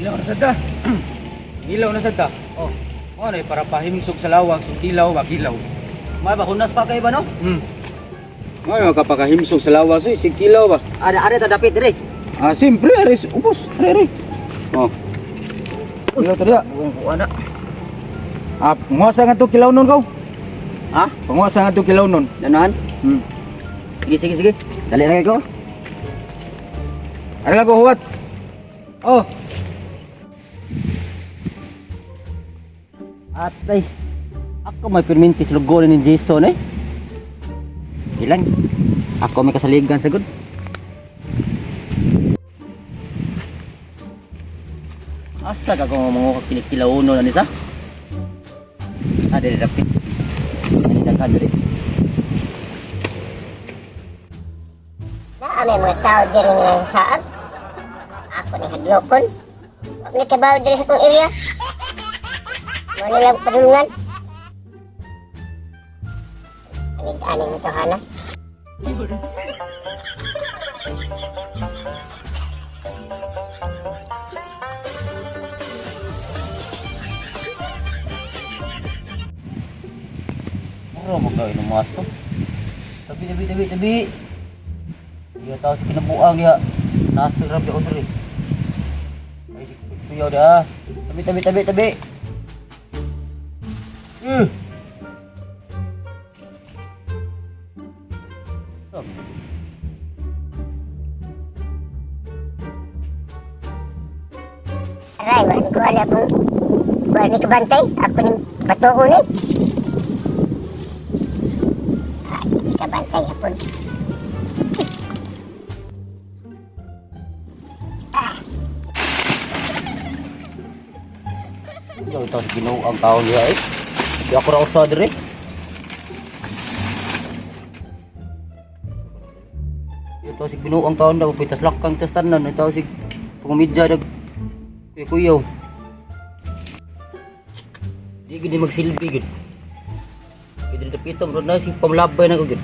Ilaw na sad ta. Ilaw na sad ta. Oh. Ano para pahimsog sa lawak sa kilaw ba kilaw. May bakunas pa kay ba no? May makapakahimsog sa lawak so si kilaw ba. Are ta dapit dire. Siyempre aris ubos. Are. Oh. Ilaw to dia. Ana. Panguasa nga to kilaw nun ko. Ha? Panguasa nga to kilaw nun. Danahan? Sige. Dali ra ko. Are ko huwat. Oh. Atay. Ako may perminti sa lugar ni Jason eh. Ilan? Ako may kasaligan sagod. Asa ka kung mga kinikilaw-uno na nisa? Dili rapid. Dili daghan dili. May mga tao diri nga saan. Ako ni hadlokon. Wag ni kabaw diri sa kong area. Wala lang padulungan. Ani ito hana. Ano mo gawin ng mga to? Tabi. Dia tahu sa kinabuang dia. Nasa rabi o diri. Ay, kuyaw dah. Tabi. Aray, wala ko alam mo. Wala ni kabantay. Ako ni batuo ni. Ay, ni kabantay hapon. Yo, ito sa Ginoo ang taon niya eh. Di ako ra usa dire. Ito si Ginoo ang taon daw pitas lakang tas tanan. Ito si pumidya dag kuyaw. Di gid magsilbi gid. Kidiri tapitom ro na si pamlabay na ko gid.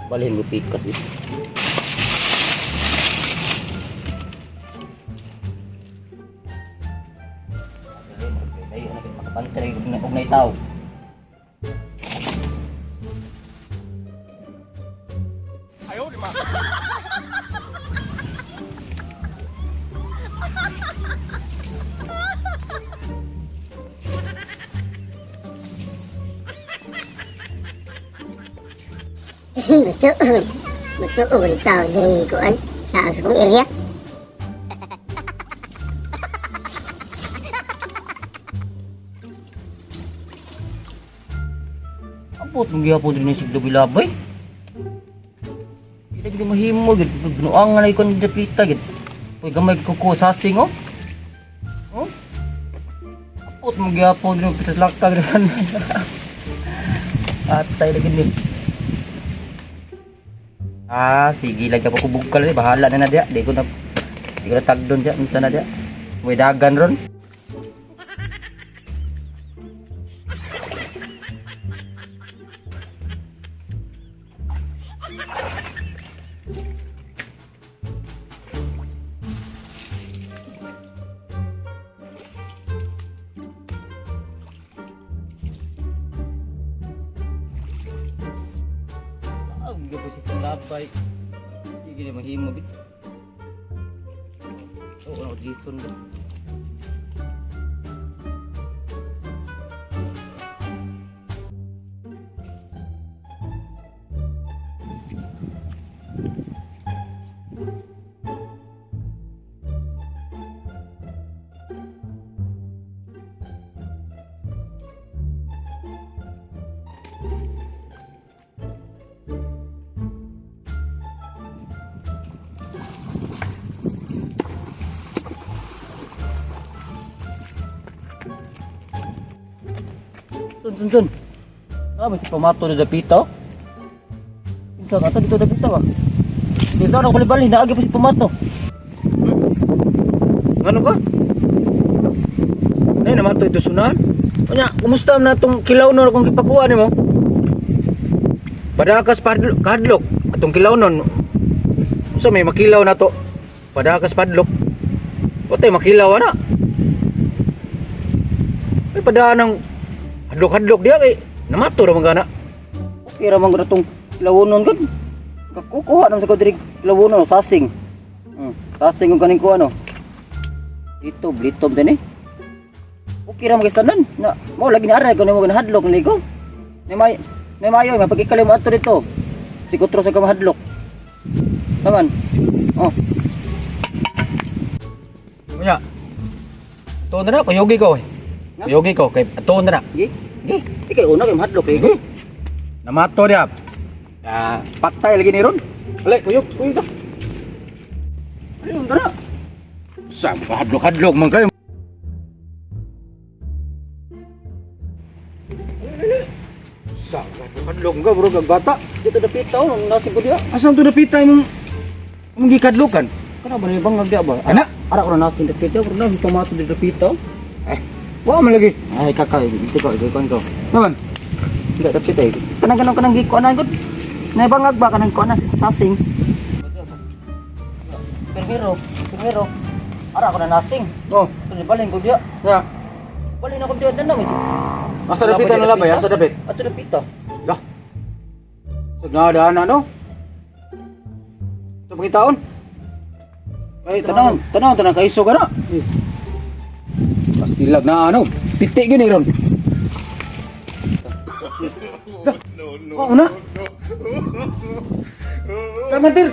Balhin mo pikas eh. Pantay ug nay tao. Ayo di ma. Betul tao diri ko an sa kong area. Apot mong gihapon din si Bilabay. Hindi gid mahimo gid binuang nga ikon dapita gid. Poy gamay ko sasing oh. Oh. Apot mong gihapon din pitas lakag sa atay lagi ni. Sige lagi ako kubugkal ni bahala na dia. Di ko na tagdon dia minsan na dia. May dagan ron. Ang gabi si Labay. Hindi na mahimo gid. Ano Jason din. Sun. May si pamato na dapita. Isa ka dito dapita ba? Dito na kulibali naagi pa si pamato. Ano ka? Nay naman to ito sunan. Kanya, kumusta na itong kilaw nun kung ipakuha ni mo? Padakas kadlok. Atong kilaw nun. So may makilaw na to. Padakas padlok. Patay makilaw na. Ay padaan ng hadlok-hadlok dia kay namato ra man gana. Okay ra man gud atong kilawonon gud. Kakukuha naman sa ko diri kilawonon sasing. Sasing kung kaning ko ano. Dito blitom din eh. Okay ra man tanan. Na mo lagi ni aray ko nimo hadlok ni ko. Ni mayo mapag-ikali mo ato dito. Sikutro sa kamahadlok. Taman. Oh. Kunya. Tuon na ko yogi ko. Yogi ko kay tuon na. Gi. Gi. Ikay una kay mahadlok eh. Namato dia. Patay lagi ni ron. Alay, kuyog to. Ayun tara. Sa hadlok-hadlok man kayo. Sa hadlok ka bro kag bata. Dito dapitaw nang nasi ko dia. Asam tu napitay mong gikadlokan? Kana ba ni bangag dia ba? Ana, Ara ko na nasi dapitaw, pero na tomato di dapitaw. wa man lagi. Ay kakay, dito ko ko. Naman. Enggak dapit eh. Kanang gikuanan gud. Nay bangag ba kanang kuanan sa sasing. Pero. Ara ko na nasing. Oh, Tuloy baling ko dia. ya. Baling ako dia dan na. Asa dapit na labay, asa dapit. Ato dapita. Lah. Sa nga na no. Sa pagitaon. Ay, tanong kaiso ka na. Pastilag na ano, piti gini ron. Oh, na. Kangantir.